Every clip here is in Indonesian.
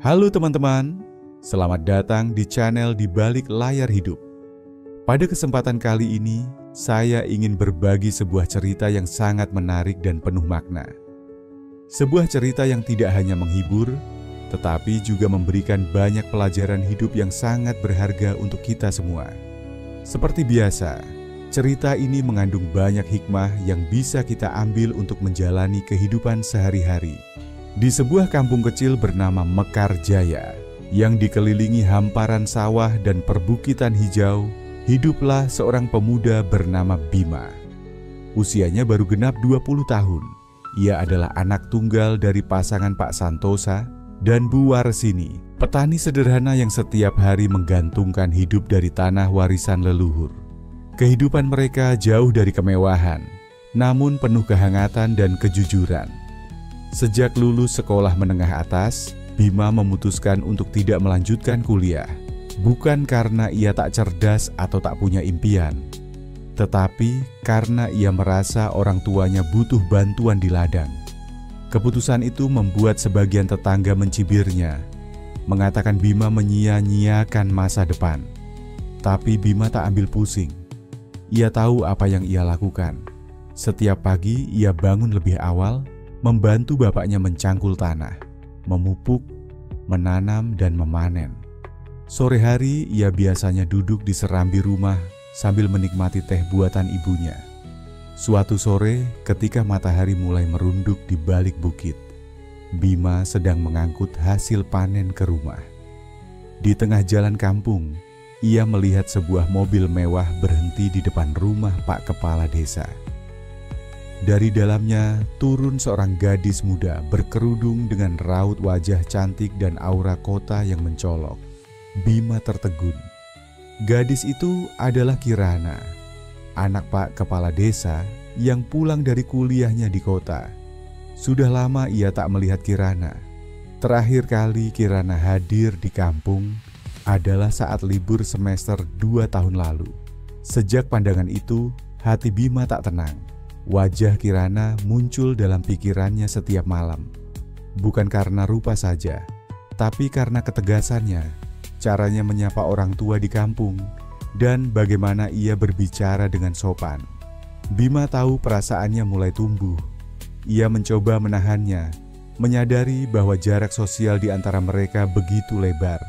Halo teman-teman, selamat datang di channel Di Balik Layar Hidup. Pada kesempatan kali ini, saya ingin berbagi sebuah cerita yang sangat menarik dan penuh makna. Sebuah cerita yang tidak hanya menghibur, tetapi juga memberikan banyak pelajaran hidup yang sangat berharga untuk kita semua. Seperti biasa, cerita ini mengandung banyak hikmah yang bisa kita ambil untuk menjalani kehidupan sehari-hari. Di sebuah kampung kecil bernama Mekarjaya, yang dikelilingi hamparan sawah dan perbukitan hijau, hiduplah seorang pemuda bernama Bima. Usianya baru genap 20 tahun. Ia adalah anak tunggal dari pasangan Pak Santosa dan Bu Warsini, petani sederhana yang setiap hari menggantungkan hidup dari tanah warisan leluhur. Kehidupan mereka jauh dari kemewahan, namun penuh kehangatan dan kejujuran. Sejak lulus sekolah menengah atas, Bima memutuskan untuk tidak melanjutkan kuliah. Bukan karena ia tak cerdas atau tak punya impian, tetapi karena ia merasa orang tuanya butuh bantuan di ladang. Keputusan itu membuat sebagian tetangga mencibirnya, mengatakan Bima menyia-nyiakan masa depan. Tapi Bima tak ambil pusing. Ia tahu apa yang ia lakukan. Setiap pagi ia bangun lebih awal, membantu bapaknya mencangkul tanah, memupuk, menanam, dan memanen. Sore hari ia biasanya duduk di serambi rumah sambil menikmati teh buatan ibunya. Suatu sore, ketika matahari mulai merunduk di balik bukit, Bima sedang mengangkut hasil panen ke rumah. Di tengah jalan kampung, ia melihat sebuah mobil mewah berhenti di depan rumah Pak Kepala Desa. Dari dalamnya turun seorang gadis muda berkerudung dengan raut wajah cantik dan aura kota yang mencolok. Bima tertegun. Gadis itu adalah Kirana, anak Pak Kepala Desa yang pulang dari kuliahnya di kota. Sudah lama ia tak melihat Kirana. Terakhir kali Kirana hadir di kampung adalah saat libur semester 2 tahun lalu. Sejak pandangan itu, hati Bima tak tenang. Wajah Kirana muncul dalam pikirannya setiap malam. Bukan karena rupa saja, tapi karena ketegasannya, caranya menyapa orang tua di kampung, dan bagaimana ia berbicara dengan sopan. Bima tahu perasaannya mulai tumbuh. Ia mencoba menahannya, menyadari bahwa jarak sosial di antara mereka begitu lebar.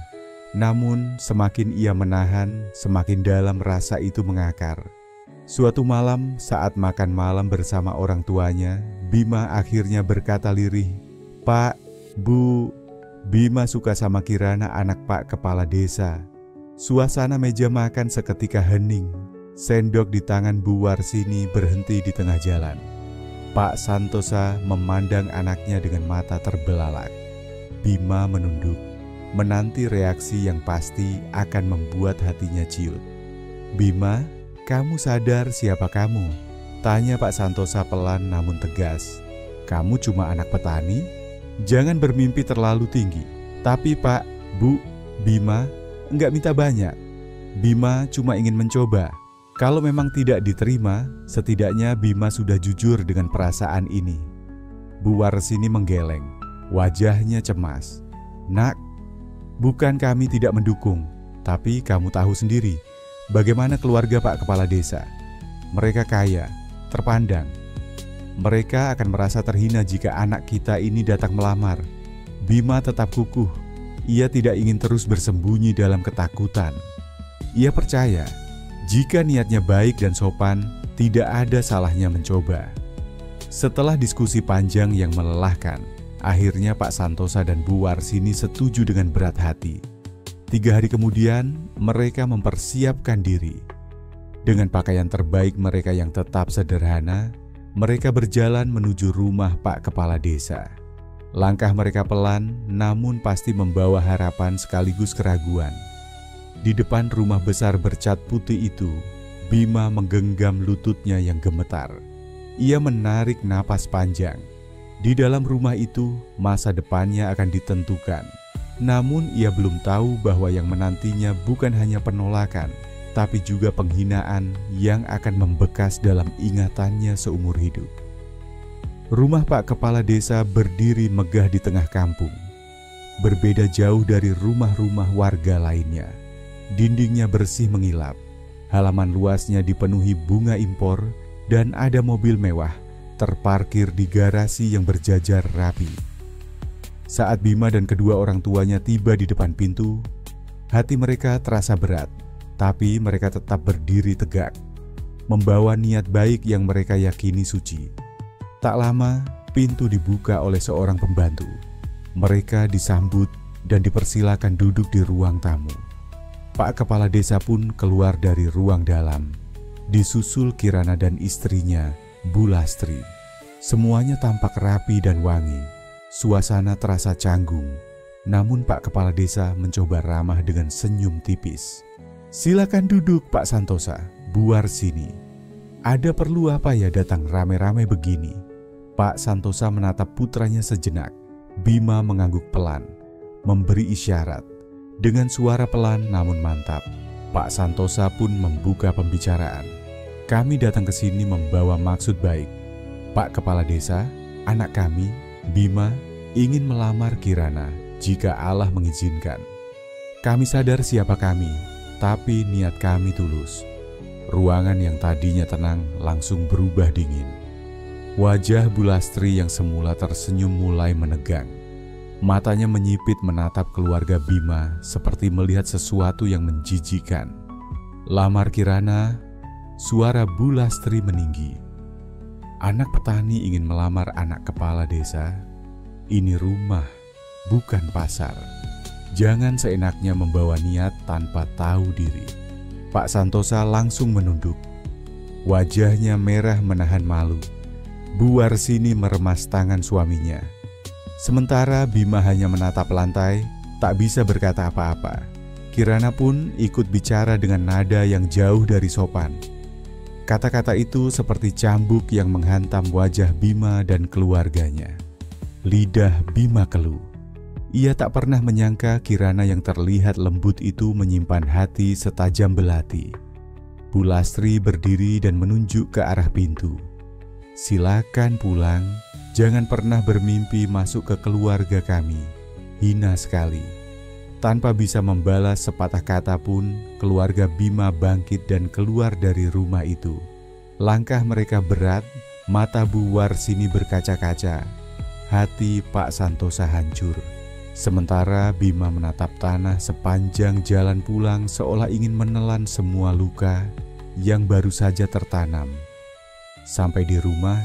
Namun semakin ia menahan, semakin dalam rasa itu mengakar. Suatu malam saat makan malam bersama orang tuanya, Bima akhirnya berkata lirih, "Pak, Bu, Bima suka sama Kirana anak Pak Kepala Desa." Suasana meja makan seketika hening. Sendok di tangan Bu Warsini berhenti di tengah jalan. Pak Santosa memandang anaknya dengan mata terbelalak. Bima menunduk, menanti reaksi yang pasti akan membuat hatinya ciut. "Bima, kamu sadar siapa kamu?" tanya Pak Santosa pelan namun tegas. "Kamu cuma anak petani? Jangan bermimpi terlalu tinggi." "Tapi Pak, Bu, Bima enggak minta banyak. Bima cuma ingin mencoba. Kalau memang tidak diterima, setidaknya Bima sudah jujur dengan perasaan ini." Bu Warsini menggeleng, wajahnya cemas. "Nak, bukan kami tidak mendukung, tapi kamu tahu sendiri bagaimana keluarga Pak Kepala Desa. Mereka kaya, terpandang. Mereka akan merasa terhina jika anak kita ini datang melamar." Bima tetap kukuh. Ia tidak ingin terus bersembunyi dalam ketakutan. Ia percaya, jika niatnya baik dan sopan, tidak ada salahnya mencoba. Setelah diskusi panjang yang melelahkan, akhirnya Pak Santosa dan Bu Warsini setuju dengan berat hati. 3 hari kemudian, mereka mempersiapkan diri. Dengan pakaian terbaik mereka yang tetap sederhana, mereka berjalan menuju rumah Pak Kepala Desa. Langkah mereka pelan, namun pasti membawa harapan sekaligus keraguan. Di depan rumah besar bercat putih itu, Bima menggenggam lututnya yang gemetar. Ia menarik napas panjang. Di dalam rumah itu, masa depannya akan ditentukan. Namun ia belum tahu bahwa yang menantinya bukan hanya penolakan, tapi juga penghinaan yang akan membekas dalam ingatannya seumur hidup. Rumah Pak Kepala Desa berdiri megah di tengah kampung. berbeda jauh dari rumah-rumah warga lainnya. Dindingnya bersih mengilap, halaman luasnya dipenuhi bunga impor, dan ada mobil mewah terparkir di garasi yang berjajar rapi. Saat Bima dan kedua orang tuanya tiba di depan pintu, hati mereka terasa berat, tapi mereka tetap berdiri tegak, membawa niat baik yang mereka yakini suci. Tak lama, pintu dibuka oleh seorang pembantu. Mereka disambut dan dipersilakan duduk di ruang tamu. Pak Kepala Desa pun keluar dari ruang dalam, disusul Kirana dan istrinya, Bu Lastri. Semuanya tampak rapi dan wangi. Suasana terasa canggung, namun Pak Kepala Desa mencoba ramah dengan senyum tipis. "Silakan duduk, Pak Santosa, Bu Warsini. Ada perlu apa ya datang rame-rame begini?" Pak Santosa menatap putranya sejenak. Bima mengangguk pelan, memberi isyarat. Dengan suara pelan namun mantap, Pak Santosa pun membuka pembicaraan. "Kami datang ke sini membawa maksud baik. Pak Kepala Desa, anak kami, Bima, ingin melamar Kirana jika Allah mengizinkan. Kami sadar siapa kami, tapi niat kami tulus." Ruangan yang tadinya tenang langsung berubah dingin. Wajah Bu Lastri yang semula tersenyum mulai menegang. Matanya menyipit menatap keluarga Bima seperti melihat sesuatu yang menjijikan. "Lamar Kirana," suara Bu Lastri meninggi. "Anak petani ingin melamar anak kepala desa. Ini rumah, bukan pasar. Jangan seenaknya membawa niat tanpa tahu diri." Pak Santosa langsung menunduk. Wajahnya merah menahan malu. Bu Warsini meremas tangan suaminya. Sementara Bima hanya menatap lantai, tak bisa berkata apa-apa. Kirana pun ikut bicara dengan nada yang jauh dari sopan. Kata-kata itu seperti cambuk yang menghantam wajah Bima dan keluarganya. Lidah Bima keluh. Ia tak pernah menyangka Kirana yang terlihat lembut itu menyimpan hati setajam belati. Bu Lastri berdiri dan menunjuk ke arah pintu. "Silakan pulang. Jangan pernah bermimpi masuk ke keluarga kami. Hina sekali." Tanpa bisa membalas sepatah kata pun, keluarga Bima bangkit dan keluar dari rumah itu. Langkah mereka berat, mata Bu Warsini berkaca-kaca. Hati Pak Santosa hancur. Sementara Bima menatap tanah sepanjang jalan pulang seolah ingin menelan semua luka yang baru saja tertanam. Sampai di rumah,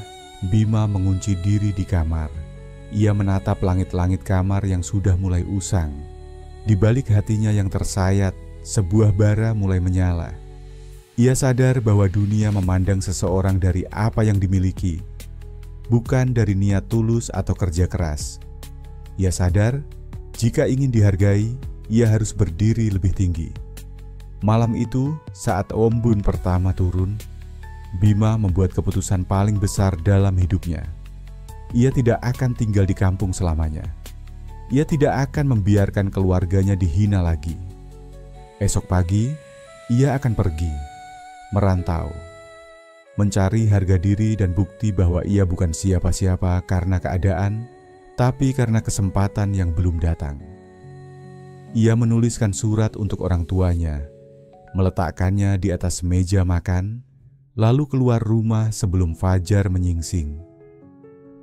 Bima mengunci diri di kamar. Ia menatap langit-langit kamar yang sudah mulai usang. Di balik hatinya yang tersayat, sebuah bara mulai menyala. Ia sadar bahwa dunia memandang seseorang dari apa yang dimiliki, bukan dari niat tulus atau kerja keras. Ia sadar, jika ingin dihargai, ia harus berdiri lebih tinggi. Malam itu, saat ombun pertama turun, Bima membuat keputusan paling besar dalam hidupnya. Ia tidak akan tinggal di kampung selamanya. Ia tidak akan membiarkan keluarganya dihina lagi. Esok pagi, ia akan pergi, merantau, mencari harga diri dan bukti bahwa ia bukan siapa-siapa karena keadaan, tapi karena kesempatan yang belum datang. Ia menuliskan surat untuk orang tuanya, meletakkannya di atas meja makan, lalu keluar rumah sebelum fajar menyingsing.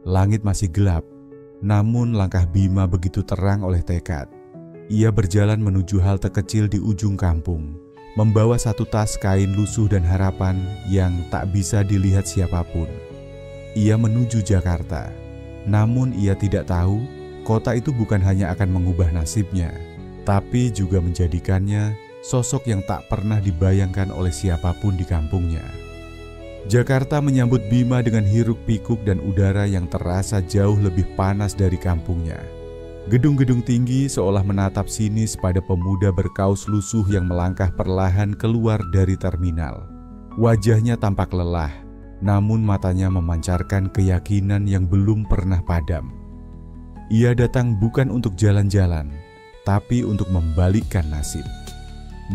Langit masih gelap, namun langkah Bima begitu terang oleh tekad. Ia berjalan menuju halte kecil di ujung kampung, membawa satu tas kain lusuh dan harapan yang tak bisa dilihat siapapun. Ia menuju Jakarta, namun ia tidak tahu kota itu bukan hanya akan mengubah nasibnya, tapi juga menjadikannya sosok yang tak pernah dibayangkan oleh siapapun di kampungnya. Jakarta menyambut Bima dengan hiruk-pikuk dan udara yang terasa jauh lebih panas dari kampungnya. Gedung-gedung tinggi seolah menatap sinis pada pemuda berkaus lusuh yang melangkah perlahan keluar dari terminal. Wajahnya tampak lelah, namun matanya memancarkan keyakinan yang belum pernah padam. Ia datang bukan untuk jalan-jalan, tapi untuk membalikkan nasib.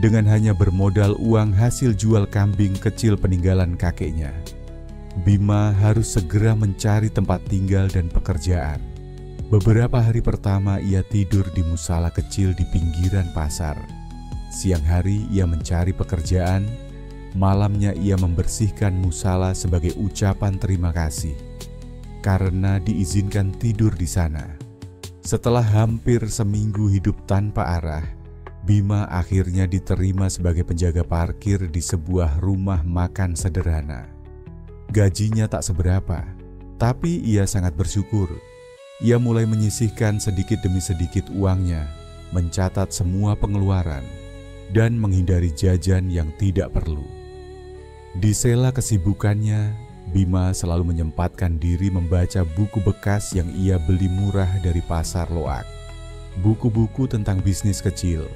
Dengan hanya bermodal uang hasil jual kambing kecil peninggalan kakeknya, Bima harus segera mencari tempat tinggal dan pekerjaan. Beberapa hari pertama ia tidur di musala kecil di pinggiran pasar. Siang hari ia mencari pekerjaan, malamnya ia membersihkan musala sebagai ucapan terima kasih karena diizinkan tidur di sana. Setelah hampir seminggu hidup tanpa arah, Bima akhirnya diterima sebagai penjaga parkir di sebuah rumah makan sederhana. Gajinya tak seberapa, tapi ia sangat bersyukur. Ia mulai menyisihkan sedikit demi sedikit uangnya, mencatat semua pengeluaran, dan menghindari jajan yang tidak perlu. Di sela kesibukannya, Bima selalu menyempatkan diri membaca buku bekas yang ia beli murah dari pasar loak. Buku-buku tentang bisnis kecil,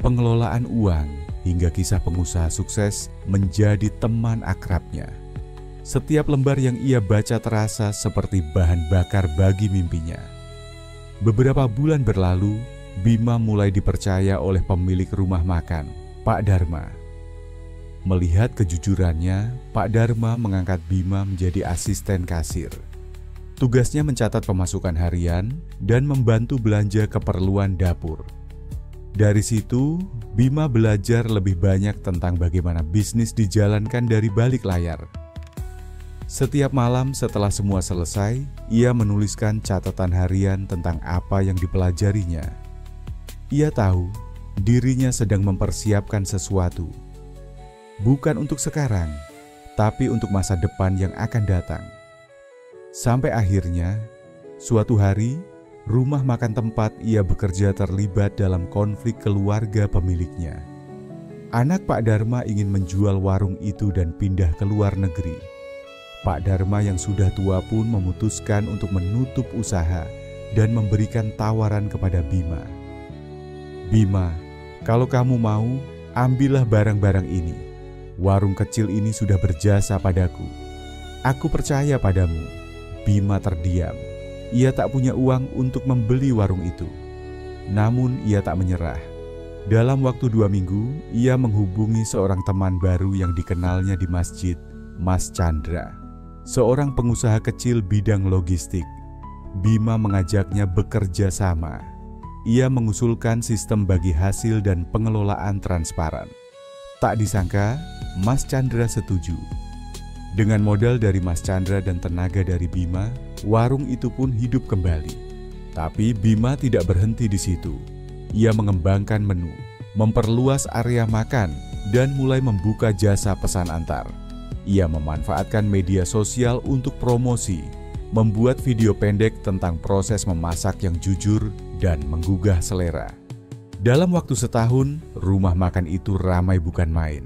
pengelolaan uang, hingga kisah pengusaha sukses menjadi teman akrabnya. Setiap lembar yang ia baca terasa seperti bahan bakar bagi mimpinya. Beberapa bulan berlalu, Bima mulai dipercaya oleh pemilik rumah makan, Pak Dharma. Melihat kejujurannya, Pak Dharma mengangkat Bima menjadi asisten kasir. Tugasnya mencatat pemasukan harian dan membantu belanja keperluan dapur. Dari situ, Bima belajar lebih banyak tentang bagaimana bisnis dijalankan dari balik layar. Setiap malam setelah semua selesai, ia menuliskan catatan harian tentang apa yang dipelajarinya. Ia tahu dirinya sedang mempersiapkan sesuatu. Bukan untuk sekarang, tapi untuk masa depan yang akan datang. Sampai akhirnya, suatu hari, rumah makan tempat ia bekerja terlibat dalam konflik keluarga pemiliknya. Anak Pak Dharma ingin menjual warung itu dan pindah ke luar negeri. Pak Dharma yang sudah tua pun memutuskan untuk menutup usaha dan memberikan tawaran kepada Bima. "Bima, kalau kamu mau, ambillah barang-barang ini. Warung kecil ini sudah berjasa padaku. Aku percaya padamu." Bima terdiam. Ia tak punya uang untuk membeli warung itu. Namun ia tak menyerah. Dalam waktu 2 minggu, ia menghubungi seorang teman baru yang dikenalnya di masjid, Mas Chandra, seorang pengusaha kecil bidang logistik. Bima mengajaknya bekerja sama. Ia mengusulkan sistem bagi hasil dan pengelolaan transparan. Tak disangka, Mas Chandra setuju. Dengan modal dari Mas Chandra dan tenaga dari Bima, warung itu pun hidup kembali. Tapi Bima tidak berhenti di situ. Ia mengembangkan menu, memperluas area makan, dan mulai membuka jasa pesan antar. Ia memanfaatkan media sosial untuk promosi, membuat video pendek tentang proses memasak yang jujur dan menggugah selera. Dalam waktu setahun, rumah makan itu ramai bukan main.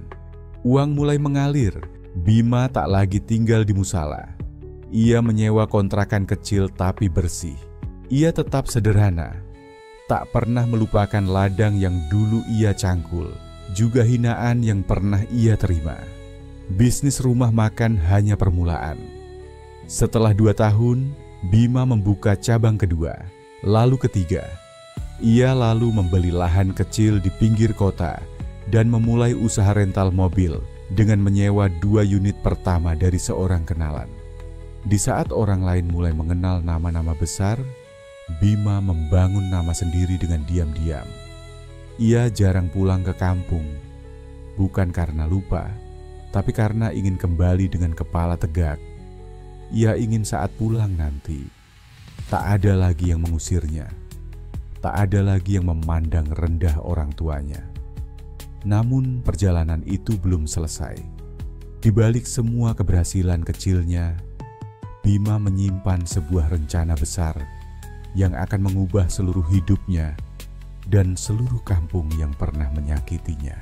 Uang mulai mengalir. Bima tak lagi tinggal di musala. Ia menyewa kontrakan kecil tapi bersih. Ia tetap sederhana. Tak pernah melupakan ladang yang dulu ia cangkul, juga hinaan yang pernah ia terima. Bisnis rumah makan hanya permulaan. Setelah 2 tahun, Bima membuka cabang kedua, lalu ketiga. Ia lalu membeli lahan kecil di pinggir kota dan memulai usaha rental mobil dengan menyewa 2 unit pertama dari seorang kenalan. Di saat orang lain mulai mengenal nama-nama besar, Bima membangun nama sendiri dengan diam-diam. Ia jarang pulang ke kampung, bukan karena lupa, tapi karena ingin kembali dengan kepala tegak. Ia ingin saat pulang nanti, tak ada lagi yang mengusirnya. Tak ada lagi yang memandang rendah orang tuanya. Namun perjalanan itu belum selesai. Di balik semua keberhasilan kecilnya, Bima menyimpan sebuah rencana besar yang akan mengubah seluruh hidupnya dan seluruh kampung yang pernah menyakitinya.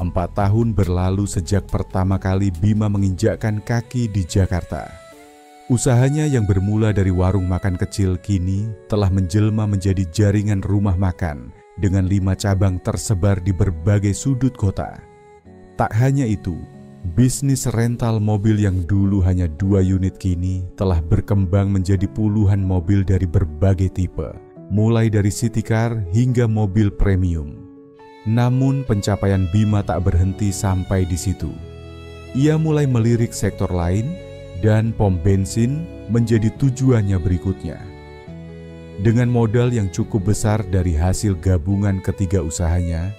4 tahun berlalu sejak pertama kali Bima menginjakkan kaki di Jakarta. Usahanya yang bermula dari warung makan kecil kini telah menjelma menjadi jaringan rumah makan dengan 5 cabang tersebar di berbagai sudut kota. Tak hanya itu, bisnis rental mobil yang dulu hanya 2 unit kini telah berkembang menjadi puluhan mobil dari berbagai tipe, mulai dari city car hingga mobil premium. Namun pencapaian Bima tak berhenti sampai di situ. Ia mulai melirik sektor lain dan pom bensin menjadi tujuannya berikutnya. Dengan modal yang cukup besar dari hasil gabungan ketiga usahanya,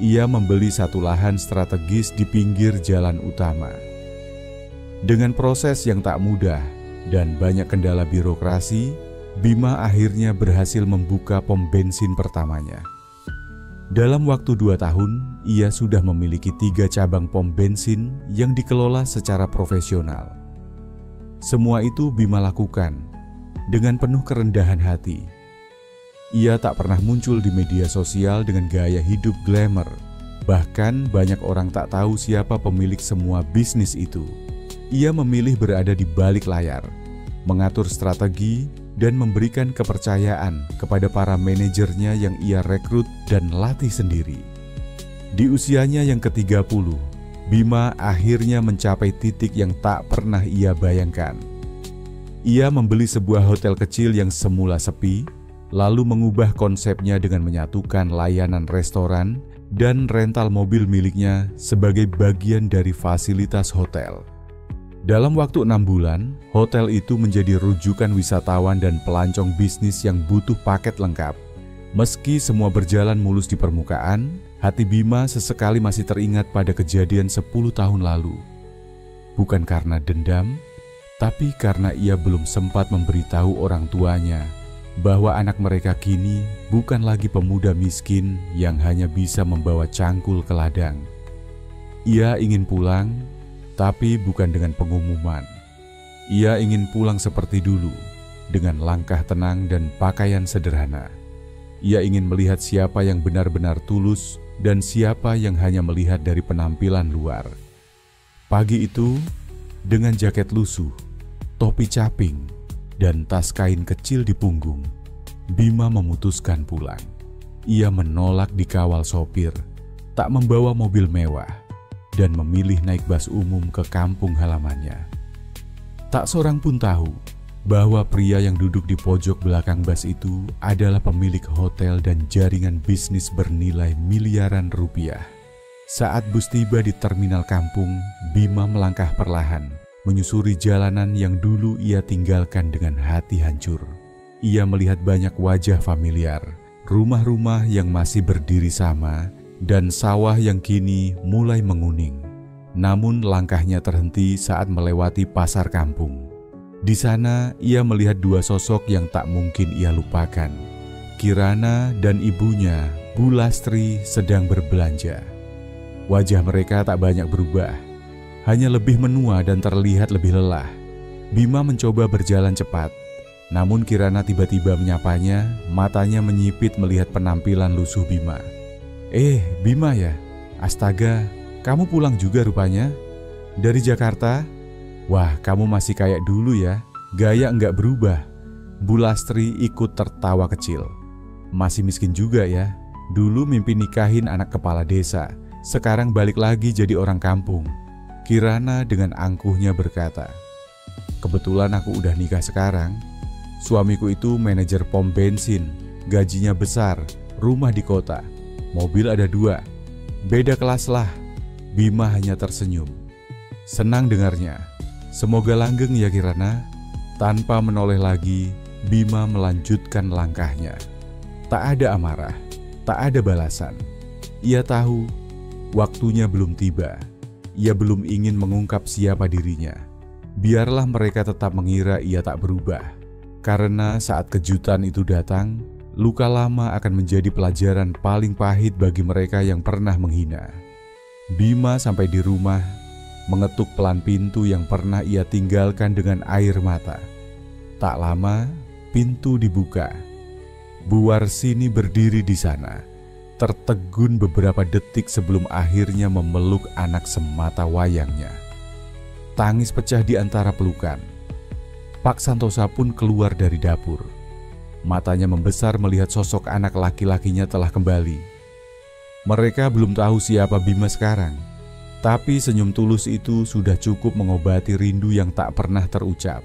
ia membeli satu lahan strategis di pinggir jalan utama. Dengan proses yang tak mudah dan banyak kendala birokrasi, Bima akhirnya berhasil membuka pom bensin pertamanya. Dalam waktu 2 tahun, ia sudah memiliki 3 cabang pom bensin yang dikelola secara profesional. Semua itu Bima lakukan dengan penuh kerendahan hati. Ia tak pernah muncul di media sosial dengan gaya hidup glamour. Bahkan banyak orang tak tahu siapa pemilik semua bisnis itu. Ia memilih berada di balik layar, mengatur strategi, dan memberikan kepercayaan kepada para manajernya yang ia rekrut dan latih sendiri. Di usianya yang ke-30, Bima akhirnya mencapai titik yang tak pernah ia bayangkan. Ia membeli sebuah hotel kecil yang semula sepi, lalu mengubah konsepnya dengan menyatukan layanan restoran dan rental mobil miliknya sebagai bagian dari fasilitas hotel. Dalam waktu 6 bulan, hotel itu menjadi rujukan wisatawan dan pelancong bisnis yang butuh paket lengkap. Meski semua berjalan mulus di permukaan, hati Bima sesekali masih teringat pada kejadian 10 tahun lalu. Bukan karena dendam, tapi karena ia belum sempat memberitahu orang tuanya bahwa anak mereka kini bukan lagi pemuda miskin yang hanya bisa membawa cangkul ke ladang. Ia ingin pulang, tapi bukan dengan pengumuman. Ia ingin pulang seperti dulu, dengan langkah tenang dan pakaian sederhana. Ia ingin melihat siapa yang benar-benar tulus dan siapa yang hanya melihat dari penampilan luar. Pagi itu, dengan jaket lusuh, topi caping, dan tas kain kecil di punggung, Bima memutuskan pulang. Ia menolak dikawal sopir, tak membawa mobil mewah, dan memilih naik bus umum ke kampung halamannya. Tak seorang pun tahu bahwa pria yang duduk di pojok belakang bus itu adalah pemilik hotel dan jaringan bisnis bernilai miliaran rupiah. Saat bus tiba di terminal kampung, Bima melangkah perlahan, menyusuri jalanan yang dulu ia tinggalkan dengan hati hancur. Ia melihat banyak wajah familiar, rumah-rumah yang masih berdiri sama, dan sawah yang kini mulai menguning. Namun langkahnya terhenti saat melewati pasar kampung. Di sana ia melihat 2 sosok yang tak mungkin ia lupakan. Kirana dan ibunya, Bu Lastri, sedang berbelanja. Wajah mereka tak banyak berubah, hanya lebih menua dan terlihat lebih lelah. Bima mencoba berjalan cepat, namun Kirana tiba-tiba menyapanya, matanya menyipit melihat penampilan lusuh Bima. Bima ya? Astaga, kamu pulang juga rupanya? Dari Jakarta? Wah, kamu masih kayak dulu ya, gaya enggak berubah. Bu Lastri ikut tertawa kecil. Masih miskin juga ya, dulu mimpi nikahin anak kepala desa, sekarang balik lagi jadi orang kampung. Kirana dengan angkuhnya berkata, kebetulan aku udah nikah sekarang. Suamiku itu manajer pom bensin, gajinya besar, rumah di kota. Mobil ada 2, beda kelas lah. Bima hanya tersenyum. Senang dengarnya. Semoga langgeng ya Kirana. Tanpa menoleh lagi, Bima melanjutkan langkahnya. Tak ada amarah, tak ada balasan. Ia tahu waktunya belum tiba. Ia belum ingin mengungkap siapa dirinya. Biarlah mereka tetap mengira ia tak berubah. Karena saat kejutan itu datang, luka lama akan menjadi pelajaran paling pahit bagi mereka yang pernah menghina. Bima sampai di rumah, mengetuk pelan pintu yang pernah ia tinggalkan dengan air mata. Tak lama, pintu dibuka. Bu Warsini berdiri di sana, tertegun beberapa detik sebelum akhirnya memeluk anak semata wayangnya. Tangis pecah di antara pelukan. Pak Santosa pun keluar dari dapur. Matanya membesar melihat sosok anak laki-lakinya telah kembali. Mereka belum tahu siapa Bima sekarang, tapi senyum tulus itu sudah cukup mengobati rindu yang tak pernah terucap.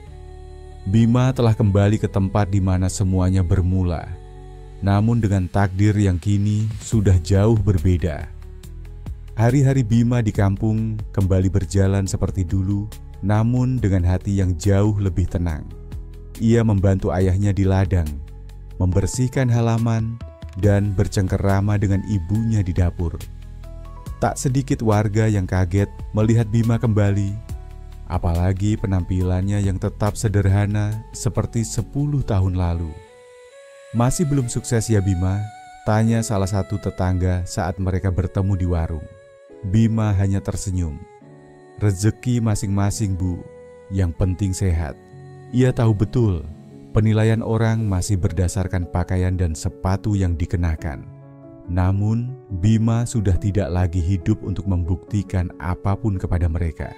Bima telah kembali ke tempat di mana semuanya bermula, namun dengan takdir yang kini sudah jauh berbeda. Hari-hari Bima di kampung kembali berjalan seperti dulu, namun dengan hati yang jauh lebih tenang. Ia membantu ayahnya di ladang, membersihkan halaman, dan bercengkerama dengan ibunya di dapur. Tak sedikit warga yang kaget melihat Bima kembali, apalagi penampilannya yang tetap sederhana seperti 10 tahun lalu. "Masih belum sukses ya Bima?" tanya salah satu tetangga saat mereka bertemu di warung. Bima hanya tersenyum. "Rezeki masing-masing Bu, yang penting sehat." Ia tahu betul penilaian orang masih berdasarkan pakaian dan sepatu yang dikenakan. Namun, Bima sudah tidak lagi hidup untuk membuktikan apapun kepada mereka.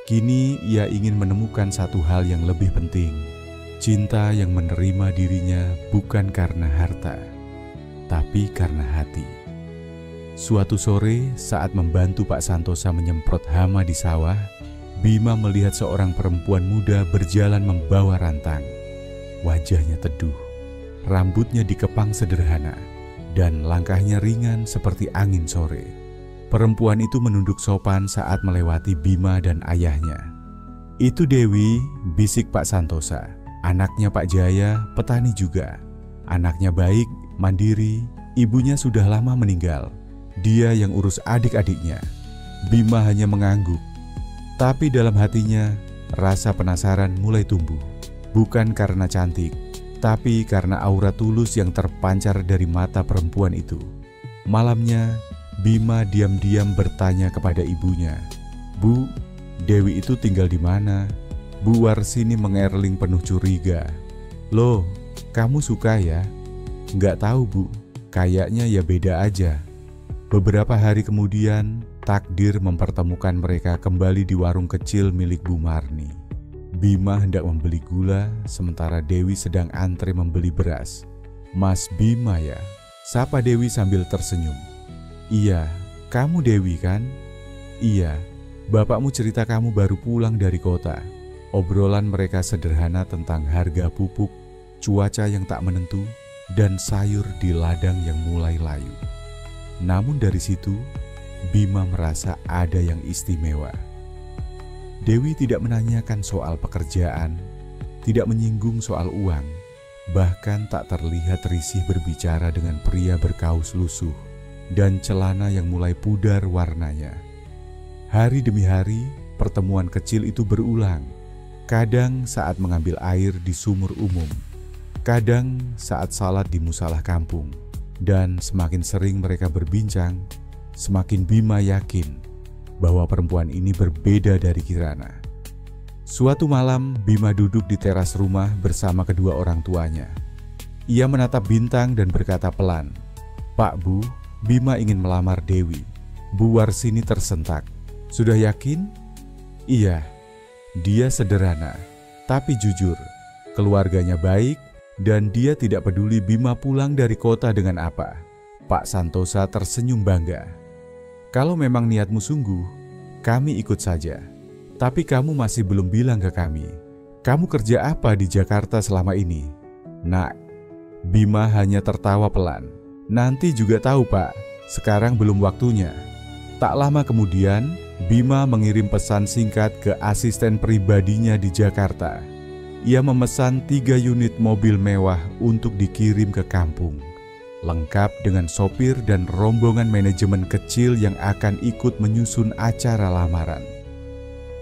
Kini ia ingin menemukan satu hal yang lebih penting, cinta yang menerima dirinya bukan karena harta, tapi karena hati. Suatu sore saat membantu Pak Santosa menyemprot hama di sawah, Bima melihat seorang perempuan muda berjalan membawa rantang. Wajahnya teduh, rambutnya dikepang sederhana, dan langkahnya ringan seperti angin sore. Perempuan itu menunduk sopan saat melewati Bima dan ayahnya. "Itu Dewi," bisik Pak Santosa. "Anaknya Pak Jaya, petani juga. Anaknya baik, mandiri, ibunya sudah lama meninggal. Dia yang urus adik-adiknya." Bima hanya mengangguk. Tapi dalam hatinya, rasa penasaran mulai tumbuh. Bukan karena cantik, tapi karena aura tulus yang terpancar dari mata perempuan itu. Malamnya, Bima diam-diam bertanya kepada ibunya, "Bu, Dewi itu tinggal di mana?" Bu Warsini mengerling penuh curiga. "Loh, kamu suka ya?" "Nggak tahu Bu, kayaknya ya beda aja." Beberapa hari kemudian, takdir mempertemukan mereka kembali di warung kecil milik Bu Marni. Bima hendak membeli gula, sementara Dewi sedang antre membeli beras. "Mas Bima ya?" sapa Dewi sambil tersenyum. "Iya, kamu Dewi kan?" "Iya, bapakmu cerita kamu baru pulang dari kota." Obrolan mereka sederhana tentang harga pupuk, cuaca yang tak menentu, dan sayur di ladang yang mulai layu. Namun dari situ, Bima merasa ada yang istimewa. Dewi tidak menanyakan soal pekerjaan, tidak menyinggung soal uang, bahkan tak terlihat risih berbicara dengan pria berkaus lusuh dan celana yang mulai pudar warnanya. Hari demi hari, pertemuan kecil itu berulang, kadang saat mengambil air di sumur umum, kadang saat salat di musalah kampung, dan semakin sering mereka berbincang, semakin Bima yakin bahwa perempuan ini berbeda dari Kirana. Suatu malam, Bima duduk di teras rumah bersama kedua orang tuanya. Ia menatap bintang dan berkata pelan, "Pak Bu, Bima ingin melamar Dewi." Bu Warsini tersentak. "Sudah yakin?" "Iya." Dia sederhana, tapi jujur. Keluarganya baik, dan dia tidak peduli Bima pulang dari kota dengan apa. Pak Santosa tersenyum bangga. "Kalau memang niatmu sungguh, kami ikut saja. Tapi kamu masih belum bilang ke kami, kamu kerja apa di Jakarta selama ini?" "Nak." Bima hanya tertawa pelan. "Nanti juga tahu Pak, sekarang belum waktunya." Tak lama kemudian, Bima mengirim pesan singkat ke asisten pribadinya di Jakarta. Ia memesan 3 unit mobil mewah untuk dikirim ke kampung, lengkap dengan sopir dan rombongan manajemen kecil yang akan ikut menyusun acara lamaran.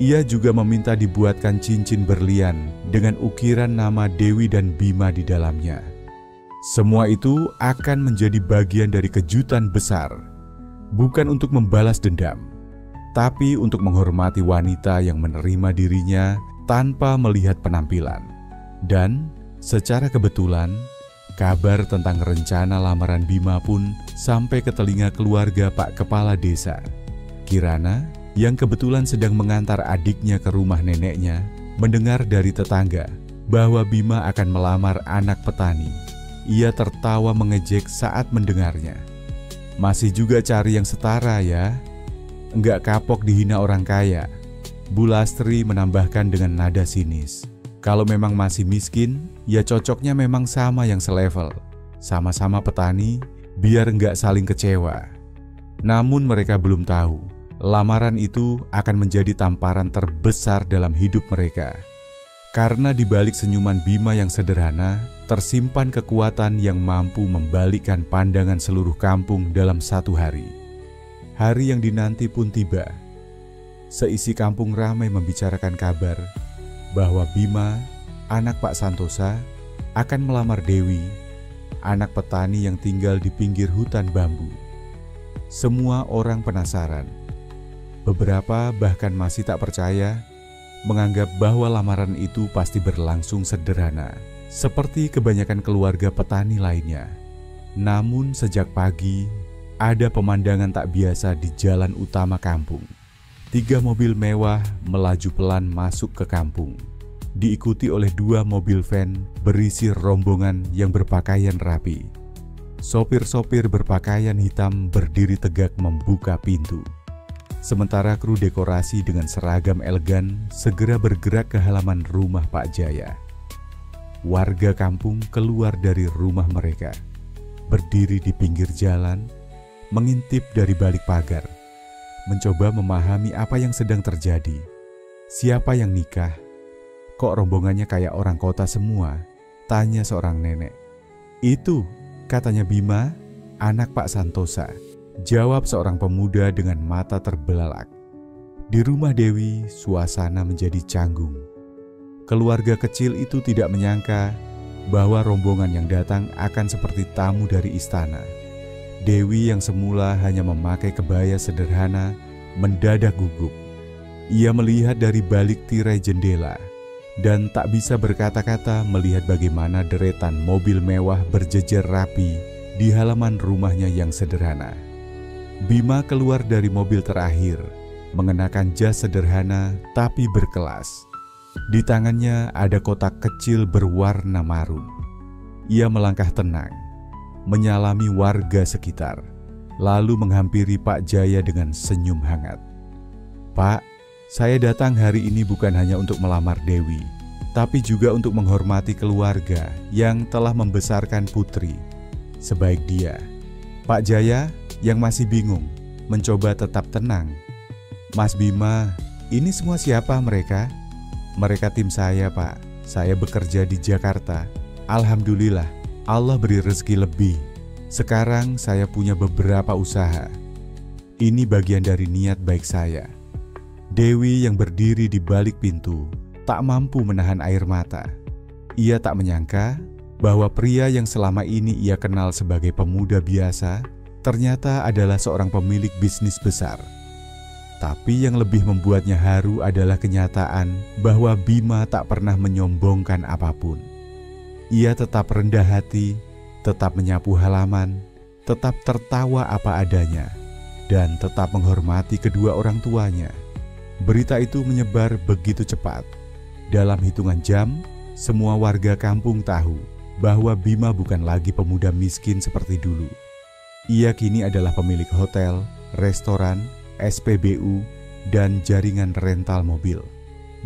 Ia juga meminta dibuatkan cincin berlian dengan ukiran nama Dewi dan Bima di dalamnya. Semua itu akan menjadi bagian dari kejutan besar, bukan untuk membalas dendam, tapi untuk menghormati wanita yang menerima dirinya tanpa melihat penampilan. Dan secara kebetulan, kabar tentang rencana lamaran Bima pun sampai ke telinga keluarga Pak Kepala Desa. Kirana, yang kebetulan sedang mengantar adiknya ke rumah neneknya, mendengar dari tetangga bahwa Bima akan melamar anak petani. Ia tertawa mengejek saat mendengarnya. "Masih juga cari yang setara ya? Enggak kapok dihina orang kaya." Bu Lastri menambahkan dengan nada sinis. "Kalau memang masih miskin, ya cocoknya memang sama yang selevel. Sama-sama petani, biar enggak saling kecewa." Namun mereka belum tahu, lamaran itu akan menjadi tamparan terbesar dalam hidup mereka. Karena di balik senyuman Bima yang sederhana, tersimpan kekuatan yang mampu membalikkan pandangan seluruh kampung dalam satu hari. Hari yang dinanti pun tiba. Seisi kampung ramai membicarakan kabar bahwa Bima, anak Pak Santosa, akan melamar Dewi, anak petani yang tinggal di pinggir hutan bambu. Semua orang penasaran. Beberapa bahkan masih tak percaya, menganggap bahwa lamaran itu pasti berlangsung sederhana, seperti kebanyakan keluarga petani lainnya. Namun sejak pagi, ada pemandangan tak biasa di jalan utama kampung. 3 mobil mewah melaju pelan masuk ke kampung, diikuti oleh 2 mobil van berisi rombongan yang berpakaian rapi. Sopir-sopir berpakaian hitam berdiri tegak membuka pintu. Sementara kru dekorasi dengan seragam elegan segera bergerak ke halaman rumah Pak Jaya. Warga kampung keluar dari rumah mereka, berdiri di pinggir jalan, mengintip dari balik pagar, mencoba memahami apa yang sedang terjadi. Siapa yang nikah? Kok rombongannya kayak orang kota semua? Tanya seorang nenek. Itu, katanya Bima, anak Pak Santosa. Jawab seorang pemuda dengan mata terbelalak. Di rumah Dewi, suasana menjadi canggung. Keluarga kecil itu tidak menyangka bahwa rombongan yang datang akan seperti tamu dari istana. Dewi yang semula hanya memakai kebaya sederhana mendadak gugup. Ia melihat dari balik tirai jendela dan tak bisa berkata-kata melihat bagaimana deretan mobil mewah berjejer rapi di halaman rumahnya yang sederhana. Bima keluar dari mobil terakhir, mengenakan jas sederhana tapi berkelas. Di tangannya ada kotak kecil berwarna marun. Ia melangkah tenang, menyalami warga sekitar, lalu menghampiri Pak Jaya dengan senyum hangat. "Pak, saya datang hari ini bukan hanya untuk melamar Dewi, tapi juga untuk menghormati keluarga yang telah membesarkan putri sebaik dia." Pak Jaya yang masih bingung mencoba tetap tenang. "Mas Bima, ini semua siapa mereka?" "Mereka tim saya, Pak. Saya bekerja di Jakarta. Alhamdulillah, Allah beri rezeki lebih. Sekarang saya punya beberapa usaha. Ini bagian dari niat baik saya." Dewi yang berdiri di balik pintu tak mampu menahan air mata. Ia tak menyangka bahwa pria yang selama ini ia kenal sebagai pemuda biasa ternyata adalah seorang pemilik bisnis besar. Tapi yang lebih membuatnya haru adalah kenyataan bahwa Bima tak pernah menyombongkan apapun. Ia tetap rendah hati, tetap menyapu halaman, tetap tertawa apa adanya, dan tetap menghormati kedua orang tuanya. Berita itu menyebar begitu cepat. Dalam hitungan jam, semua warga kampung tahu bahwa Bima bukan lagi pemuda miskin seperti dulu. Ia kini adalah pemilik hotel, restoran, SPBU, dan jaringan rental mobil.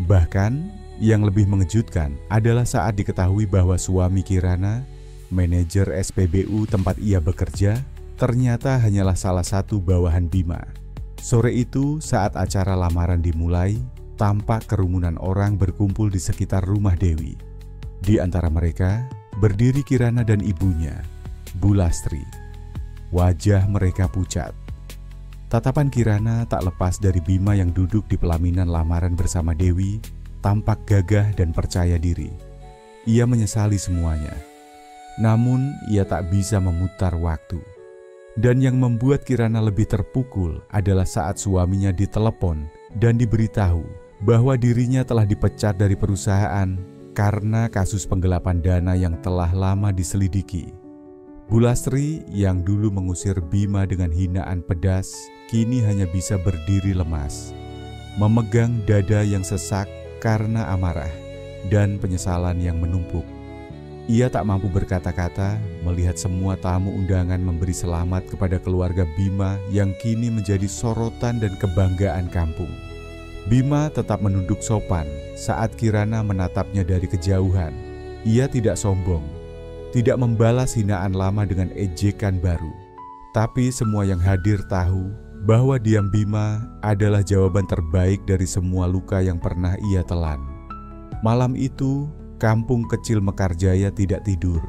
Bahkan, yang lebih mengejutkan adalah saat diketahui bahwa suami Kirana, manajer SPBU tempat ia bekerja, ternyata hanyalah salah satu bawahan Bima. Sore itu, saat acara lamaran dimulai, tampak kerumunan orang berkumpul di sekitar rumah Dewi. Di antara mereka, berdiri Kirana dan ibunya, Bu Lastri. Wajah mereka pucat. Tatapan Kirana tak lepas dari Bima yang duduk di pelaminan lamaran bersama Dewi, tampak gagah dan percaya diri. Ia menyesali semuanya. Namun, ia tak bisa memutar waktu. Dan yang membuat Kirana lebih terpukul adalah saat suaminya ditelepon dan diberitahu bahwa dirinya telah dipecat dari perusahaan karena kasus penggelapan dana yang telah lama diselidiki. Bu Lastri yang dulu mengusir Bima dengan hinaan pedas, kini hanya bisa berdiri lemas, memegang dada yang sesak karena amarah dan penyesalan yang menumpuk. Ia tak mampu berkata-kata melihat semua tamu undangan memberi selamat kepada keluarga Bima yang kini menjadi sorotan dan kebanggaan kampung. Bima tetap menunduk sopan saat Kirana menatapnya dari kejauhan. Ia tidak sombong, tidak membalas hinaan lama dengan ejekan baru. Tapi semua yang hadir tahu bahwa diam Bima adalah jawaban terbaik dari semua luka yang pernah ia telan. Malam itu, kampung kecil Mekarjaya tidak tidur.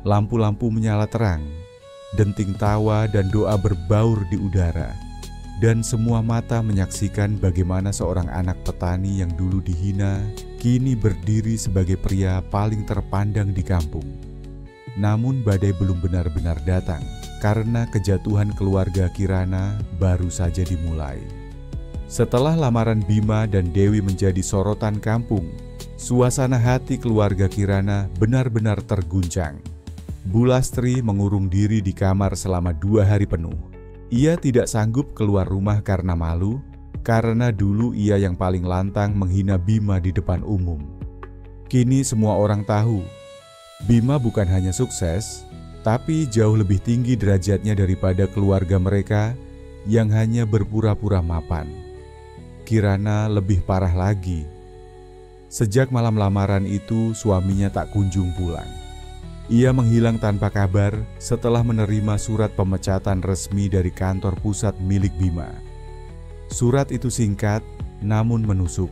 Lampu-lampu menyala terang, denting tawa dan doa berbaur di udara. Dan semua mata menyaksikan bagaimana seorang anak petani yang dulu dihina, kini berdiri sebagai pria paling terpandang di kampung. Namun badai belum benar-benar datang, karena kejatuhan keluarga Kirana baru saja dimulai. Setelah lamaran Bima dan Dewi menjadi sorotan kampung, suasana hati keluarga Kirana benar-benar terguncang. Bu Lastri mengurung diri di kamar selama 2 hari penuh. Ia tidak sanggup keluar rumah karena malu, karena dulu ia yang paling lantang menghina Bima di depan umum. Kini semua orang tahu, Bima bukan hanya sukses, tapi jauh lebih tinggi derajatnya daripada keluarga mereka yang hanya berpura-pura mapan. Kirana lebih parah lagi. Sejak malam lamaran itu, suaminya tak kunjung pulang. Ia menghilang tanpa kabar setelah menerima surat pemecatan resmi dari kantor pusat milik Bima. Surat itu singkat, namun menusuk.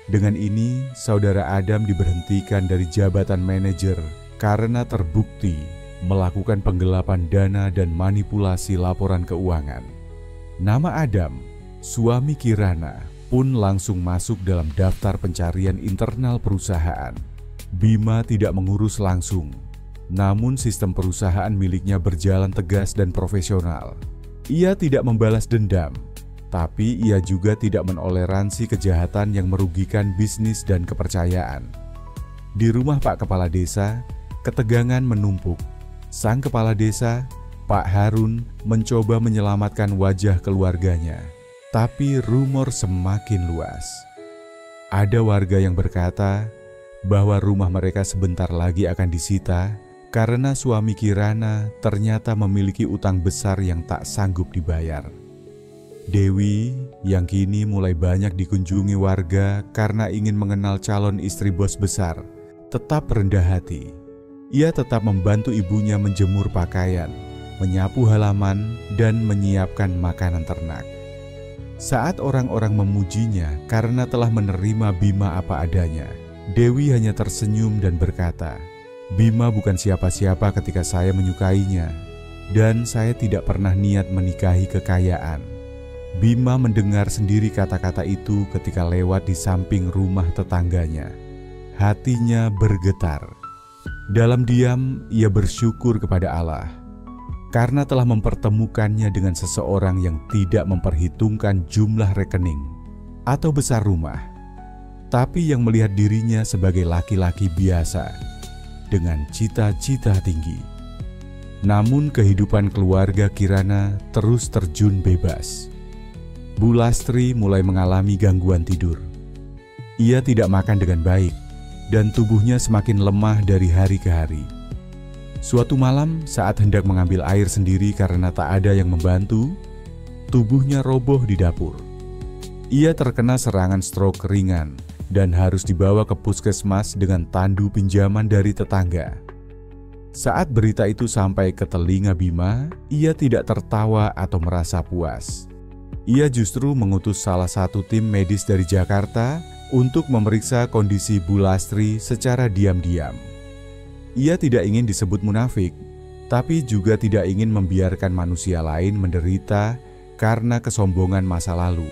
Dengan ini, saudara Adam diberhentikan dari jabatan manajer karena terbukti melakukan penggelapan dana dan manipulasi laporan keuangan. Nama Adam, suami Kirana, pun langsung masuk dalam daftar pencarian internal perusahaan. Bima tidak mengurus langsung, namun sistem perusahaan miliknya berjalan tegas dan profesional. Ia tidak membalas dendam, tapi ia juga tidak menoleransi kejahatan yang merugikan bisnis dan kepercayaan. Di rumah Pak Kepala Desa, ketegangan menumpuk. Sang Kepala Desa, Pak Harun, mencoba menyelamatkan wajah keluarganya, tapi rumor semakin luas. Ada warga yang berkata bahwa rumah mereka sebentar lagi akan disita karena suami Kirana ternyata memiliki utang besar yang tak sanggup dibayar. Dewi yang kini mulai banyak dikunjungi warga karena ingin mengenal calon istri bos besar, tetap rendah hati. Ia tetap membantu ibunya menjemur pakaian, menyapu halaman, dan menyiapkan makanan ternak. Saat orang-orang memujinya karena telah menerima Bima apa adanya, Dewi hanya tersenyum dan berkata, "Bima bukan siapa-siapa ketika saya menyukainya, dan saya tidak pernah niat menikahi kekayaan." Bima mendengar sendiri kata-kata itu ketika lewat di samping rumah tetangganya. Hatinya bergetar. Dalam diam, ia bersyukur kepada Allah karena telah mempertemukannya dengan seseorang yang tidak memperhitungkan jumlah rekening atau besar rumah, tapi yang melihat dirinya sebagai laki-laki biasa dengan cita-cita tinggi. Namun kehidupan keluarga Kirana terus terjun bebas. Bu Lastri mulai mengalami gangguan tidur. Ia tidak makan dengan baik dan tubuhnya semakin lemah dari hari ke hari. Suatu malam saat hendak mengambil air sendiri karena tak ada yang membantu, tubuhnya roboh di dapur. Ia terkena serangan stroke ringan dan harus dibawa ke puskesmas dengan tandu pinjaman dari tetangga. Saat berita itu sampai ke telinga Bima, ia tidak tertawa atau merasa puas. Ia justru mengutus salah satu tim medis dari Jakarta untuk memeriksa kondisi Bu Lastri secara diam-diam. Ia tidak ingin disebut munafik, tapi juga tidak ingin membiarkan manusia lain menderita karena kesombongan masa lalu.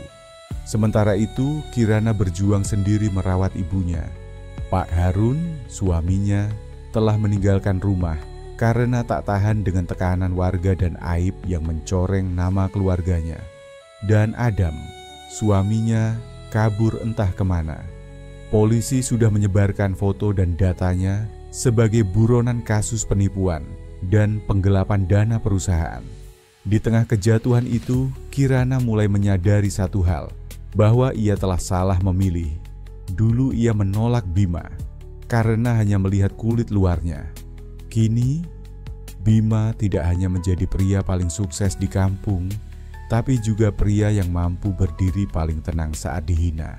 Sementara itu, Kirana berjuang sendiri merawat ibunya. Pak Harun, suaminya, telah meninggalkan rumah karena tak tahan dengan tekanan warga dan aib yang mencoreng nama keluarganya. Dan Adam, suaminya, kabur entah kemana. Polisi sudah menyebarkan foto dan datanya sebagai buronan kasus penipuan dan penggelapan dana perusahaan. Di tengah kejatuhan itu, Kirana mulai menyadari satu hal, bahwa ia telah salah memilih. Dulu ia menolak Bima karena hanya melihat kulit luarnya. Kini, Bima tidak hanya menjadi pria paling sukses di kampung, tapi juga pria yang mampu berdiri paling tenang saat dihina.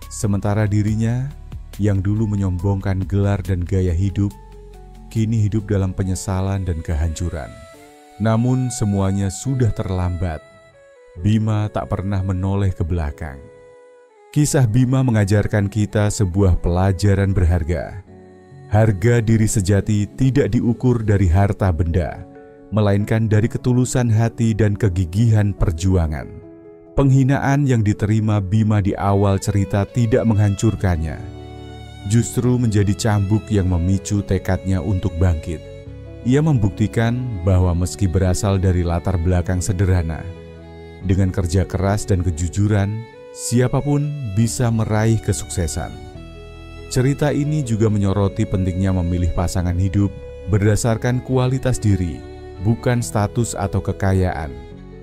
Sementara dirinya, yang dulu menyombongkan gelar dan gaya hidup, kini hidup dalam penyesalan dan kehancuran. Namun semuanya sudah terlambat. Bima tak pernah menoleh ke belakang. Kisah Bima mengajarkan kita sebuah pelajaran berharga. Harga diri sejati tidak diukur dari harta benda, melainkan dari ketulusan hati dan kegigihan perjuangan. Penghinaan yang diterima Bima di awal cerita tidak menghancurkannya, justru menjadi cambuk yang memicu tekadnya untuk bangkit. Ia membuktikan bahwa meski berasal dari latar belakang sederhana, dengan kerja keras dan kejujuran, siapapun bisa meraih kesuksesan. Cerita ini juga menyoroti pentingnya memilih pasangan hidup berdasarkan kualitas diri, bukan status atau kekayaan.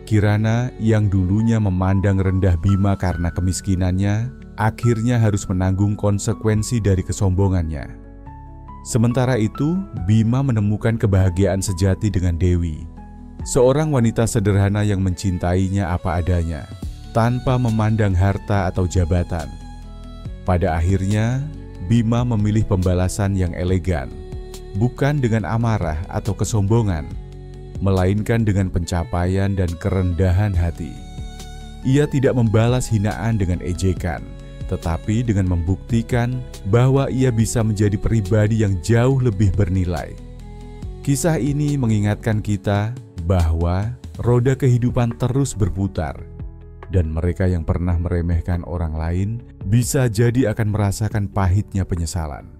Kirana yang dulunya memandang rendah Bima karena kemiskinannya, akhirnya harus menanggung konsekuensi dari kesombongannya. Sementara itu, Bima menemukan kebahagiaan sejati dengan Dewi, seorang wanita sederhana yang mencintainya apa adanya, tanpa memandang harta atau jabatan. Pada akhirnya, Bima memilih pembalasan yang elegan, bukan dengan amarah atau kesombongan, melainkan dengan pencapaian dan kerendahan hati. Ia tidak membalas hinaan dengan ejekan, tetapi dengan membuktikan bahwa ia bisa menjadi pribadi yang jauh lebih bernilai. Kisah ini mengingatkan kita bahwa roda kehidupan terus berputar, dan mereka yang pernah meremehkan orang lain bisa jadi akan merasakan pahitnya penyesalan.